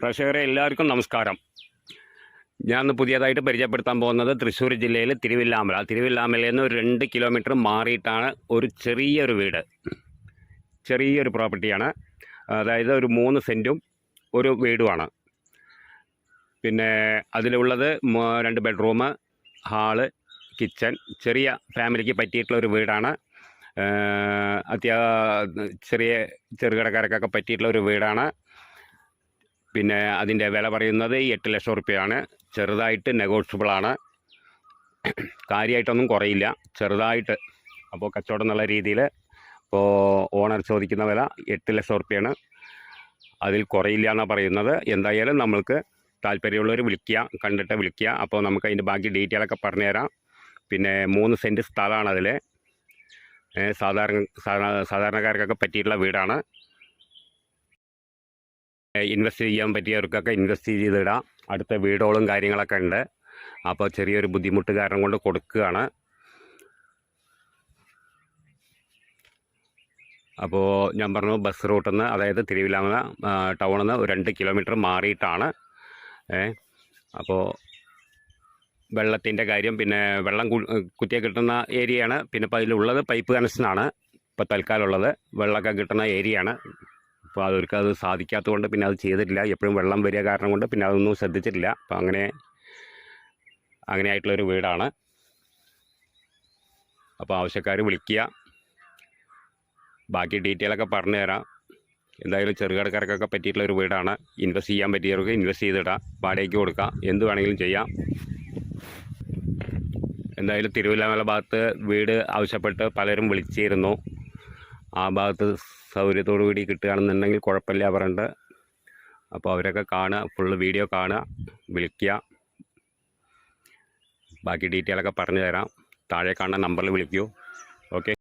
പ്രേക്ഷകരെ എല്ലാവർക്കും നമസ്കാരം. ഞാൻ ഇന്ന് പുതിയതായിട്ട് പരിചയപ്പെടുത്താൻ പോകുന്നത് തൃശ്ശൂർ ജില്ലയിൽ തിരുവില്ലാമലയിൽ നിന്ന് ഒരു 2 കിലോമീറ്റർ മാറിയിട്ടാണ് ഒരു ചെറിയൊരു വീട്, ചെറിയൊരു പ്രോപ്പർട്ടിയാണ്. അതായത് ഒരു 3 സെൻറ്റും ഒരു വീടുമാണ്. പിന്നെ അതിലുള്ളത് 2 ബെഡ്റൂം, ഹാള്, കിച്ചൺ, ചെറിയ ഫാമിലിക്ക് പറ്റിയിട്ടുള്ള ഒരു വീടാണ്. ചെറിയ ചെറുകിടക്കാർക്കൊക്കെ പറ്റിയിട്ടുള്ള ഒരു വീടാണ്. പിന്നെ അതിൻ്റെ വില പറയുന്നത് 8 ലക്ഷം റുപ്യയാണ്. ചെറുതായിട്ട് നെഗോഷ്യബിളാണ്, കാര്യമായിട്ടൊന്നും കുറയില്ല, ചെറുതായിട്ട്. അപ്പോൾ കച്ചവടം എന്നുള്ള രീതിയിൽ ഇപ്പോൾ ഓണർ ചോദിക്കുന്ന വില 8 ലക്ഷം റുപ്യയാണ്. അതിൽ കുറയില്ല എന്നാണ് പറയുന്നത്. എന്തായാലും നമ്മൾക്ക് താല്പര്യമുള്ളവർ വിളിക്കുക, കണ്ടിട്ട് വിളിക്കുക. അപ്പോൾ നമുക്ക് അതിൻ്റെ ബാക്കി ഡീറ്റെയിലൊക്കെ പറഞ്ഞുതരാം. പിന്നെ 3 സെൻറ്റ് സ്ഥലമാണ് അതിൽ. സാധാരണക്കാർക്കൊക്കെ പറ്റിയിട്ടുള്ള വീടാണ്. ഇൻവെസ്റ്റ് ചെയ്യാൻ പറ്റിയവർക്കൊക്കെ ഇൻവെസ്റ്റ് ചെയ്തിടാം. അടുത്ത വീടുകളും കാര്യങ്ങളൊക്കെ ഉണ്ട്. അപ്പോൾ ചെറിയൊരു ബുദ്ധിമുട്ട് കാരണം കൊണ്ട് കൊടുക്കുകയാണ്. അപ്പോൾ ഞാൻ പറഞ്ഞു, ബസ് റൂട്ടിൽ നിന്ന്, അതായത് തിരുവില്ലാമല ടൗണിൽ നിന്ന് ഒരു 2 കിലോമീറ്റർ മാറിയിട്ടാണ്. അപ്പോൾ വെള്ളത്തിൻ്റെ കാര്യം, പിന്നെ വെള്ളം കുത്തിയ കിട്ടുന്ന ഏരിയയാണ്. പിന്നെ ഇപ്പോൾ അതിലുള്ളത് പൈപ്പ് കണക്ഷനാണ് ഇപ്പോൾ തൽക്കാലം ഉള്ളത്. വെള്ളമൊക്കെ കിട്ടുന്ന ഏരിയയാണ്. അപ്പോൾ അവർക്കത് സാധിക്കാത്തത് കൊണ്ട് പിന്നെ അത് ചെയ്തിട്ടില്ല. എപ്പോഴും വെള്ളം വരിക കാരണം കൊണ്ട് പിന്നെ അതൊന്നും ശ്രദ്ധിച്ചിട്ടില്ല. അപ്പോൾ അങ്ങനെ ആയിട്ടുള്ളൊരു വീടാണ്. അപ്പോൾ ആവശ്യക്കാർ വിളിക്കുക, ബാക്കി ഡീറ്റെയിലൊക്കെ പറഞ്ഞു തരാം. എന്തായാലും ചെറുകിടക്കാർക്കൊക്കെ പറ്റിയിട്ടുള്ളൊരു വീടാണ്. ഇൻവെസ്റ്റ് ചെയ്യാൻ പറ്റിയവർക്ക് ഇൻവെസ്റ്റ് ചെയ്തിടാം, വാടകയ്ക്ക് കൊടുക്കാം, എന്ത് വേണമെങ്കിലും ചെയ്യാം. എന്തായാലും തിരുവില്ലാമല ഭാഗത്ത് വീട് ആവശ്യപ്പെട്ട് പലരും വിളിച്ചിരുന്നു. ആ ഭാഗത്ത് സൗകര്യത്തോടു കൂടി കിട്ടുകയാണെന്നുണ്ടെങ്കിൽ കുഴപ്പമില്ല പറഞ്ഞിട്ട്. അപ്പോൾ അവരൊക്കെ കാണുക, ഫുള്ള് വീഡിയോ കാണുക, വിളിക്കുക. ബാക്കി ഡീറ്റെയിലൊക്കെ പറഞ്ഞു തരാം. താഴെ കാണുന്ന നമ്പറിൽ വിളിക്കൂ. ഓക്കെ.